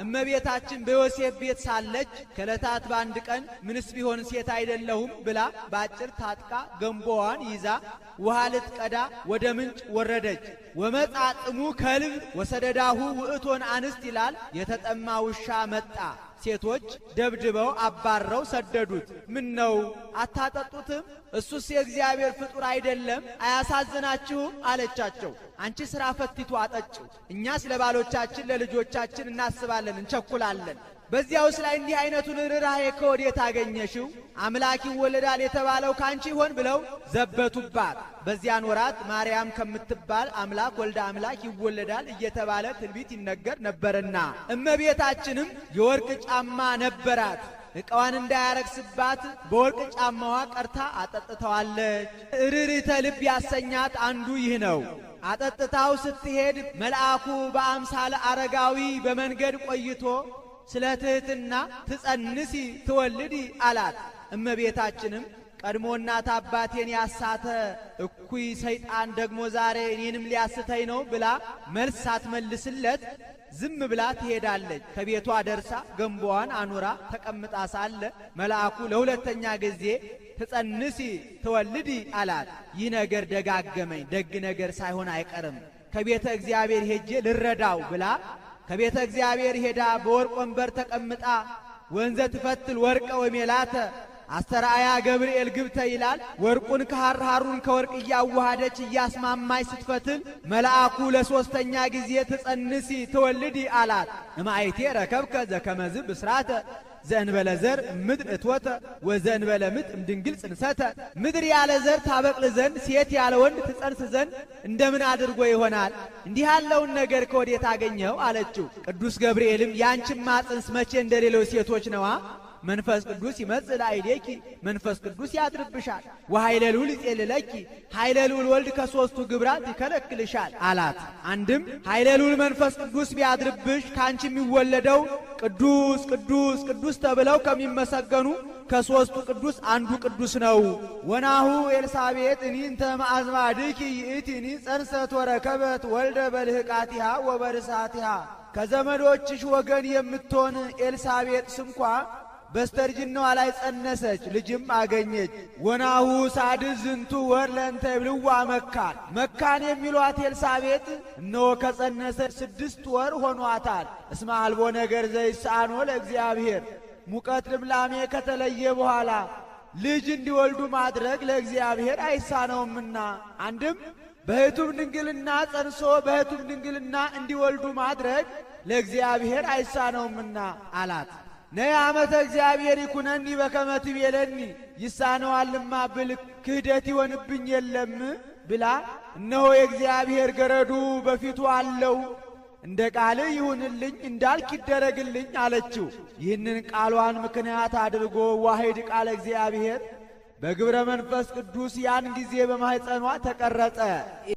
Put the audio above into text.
እመቤታችን በዮሴፍ ቤት ሳለች ከዕለታት በአንድ ቀን ምንስ ቢሆን ሴት አይደለሁም ብላ ባጭር ታጥቃ ገንቦዋን ይዛ ውሃ ልትቀዳ ወደ ምንጭ ወረደች። ወመጻጽሙ ከልብ ወሰደዳሁ ውእቶን አንስት ይላል። የተጠማ ውሻ መጣ። ሴቶች ደብድበው አባረው ሰደዱት። ምን ነው አታጠጡትም? እሱስ የእግዚአብሔር ፍጡር አይደለም? አያሳዝናችሁም? አለቻቸው። አንቺ ሥራ ፈቲቱ አጠጪው፣ እኛስ ለባሎቻችን ለልጆቻችን እናስባለን እንቸኩላለን። በዚያውስ ላይ እንዲህ አይነቱን ርኅራኄ ከወዴት አገኘሽው? አምላክ ይወለዳል የተባለው ካንቺ ይሆን ብለው ዘበቱባት። በዚያን ወራት ማርያም ከምትባል አምላክ ወልደ አምላክ ይወለዳል እየተባለ ትንቢት ይነገር ነበርና እመቤታችንም የወርቅ ጫማ ነበራት። ዕቃዋን እንዳያረክስባት በወርቅ ጫማዋ ቀርታ አጠጥተዋለች። ርኅርኅተ ልብ ያሰኛት አንዱ ይህ ነው። አጠጥታው ስትሄድ መልአኩ በአምሳለ አረጋዊ በመንገድ ቆይቶ ስለ ትሕትና ትጸንሲ ትወልዲ አላት። እመቤታችንም ቀድሞ እናት አባቴን ያሳተ እኩይ ሰይጣን ደግሞ ዛሬ እኔንም ሊያስተኝ ነው ብላ መልስ ሳትመልስለት ዝም ብላ ትሄዳለች። ከቤቷ ደርሳ ገንቦዋን አኑራ ተቀምጣ ሳለ መልአኩ ለሁለተኛ ጊዜ ትጸንሲ ትወልዲ አላት። ይህ ነገር ደጋገመኝ፣ ደግ ነገር ሳይሆን አይቀርም፣ ከቤተ እግዚአብሔር ሄጄ ልረዳው ብላ ከቤተ እግዚአብሔር ሄዳ በወርቅ ወንበር ተቀምጣ ወንዘ ትፈትል ወርቀ ወሜላተ አስተርአያ ገብርኤል ግብተ ይላል። ወርቁን ከሐር ሐሩን ከወርቅ እያዋሃደች እያስማማች ስትፈትል መልአኩ ለሶስተኛ ጊዜ ትጸንሲ ትወልዲ አላት። እማይቴ ረከብከ ዘከመዝ ብስራተ ዘእንበለ ዘር ምድር እትወተ ወዘእንበለ ምጥ እምድንግል ጽንሰተ። ምድር ያለ ዘር ታበቅል ዘንድ ሴት ያለ ወንድ ትጸንስ ዘንድ እንደምን አድርጎ ይሆናል? እንዲህ ያለውን ነገር ከወዴት አገኘው አለችው። ቅዱስ ገብርኤልም ያንቺማ ጽንስ መቼ እንደሌለው ሴቶች ነዋ። መንፈስ ቅዱስ ይመጽእ ላዕሌኪ፣ መንፈስ ቅዱስ ያድርብሻል። ወኃይለ ልዑል ይጼልለኪ፣ ኃይለ ልዑል ወልድ ከሦስቱ ግብራት ይከለክልሻል አላት። አንድም ኃይለ ልዑል መንፈስ ቅዱስ ቢያድርብሽ ካንቺ የሚወለደው ቅዱስ ቅዱስ ቅዱስ ተብለው ከሚመሰገኑ ከሦስቱ ቅዱስ አንዱ ቅዱስ ነው። ወናሁ ኤልሳቤጥ እንተ ማዕዝማድኪ ይእቲኒ ጸንሰት ወረከበት ወልደ በልህቃቲሃ ወበርሳቲሃ። ከዘመዶችሽ ወገን የምትሆን ኤልሳቤጥ ስንኳ በስተርጅናዋ ላይ ጸነሰች፣ ልጅም አገኘች። ወናሁ ሳድስ ዝንቱ ወር ለእንተ ይብልዋ መካን። መካን የሚሏት ኤልሳቤጥ እነሆ ከጸነሰች 6 ወር ሆኗታል። እስመ አልቦ ነገር ዘይሳኖ ለእግዚአብሔር። ሙቀት ልምላሜ ከተለየ በኋላ ልጅ እንዲወልዱ ማድረግ ለእግዚአብሔር አይሳነውምና። አንድም በሕቱም ድንግልና ጸንሶ በሕቱም ድንግልና እንዲወልዱ ማድረግ ለእግዚአብሔር አይሳነውምና አላት። ነይ ዓመተ እግዚአብሔር ይኩነኒ በከመ ትቤለኒ፣ ይሳነዋልማ ብል ክህደት ይሆንብኝ የለም ብላ እነሆ የእግዚአብሔር ገረዱ በፊቱ አለው፣ እንደ ቃልህ ይሁንልኝ እንዳልክ ይደረግልኝ አለችው። ይህንን ቃሏን ምክንያት አድርጎ ዋሂድ ቃለ እግዚአብሔር በግብረ መንፈስ ቅዱስ ያን ጊዜ በማኅፀኗ ተቀረጸ።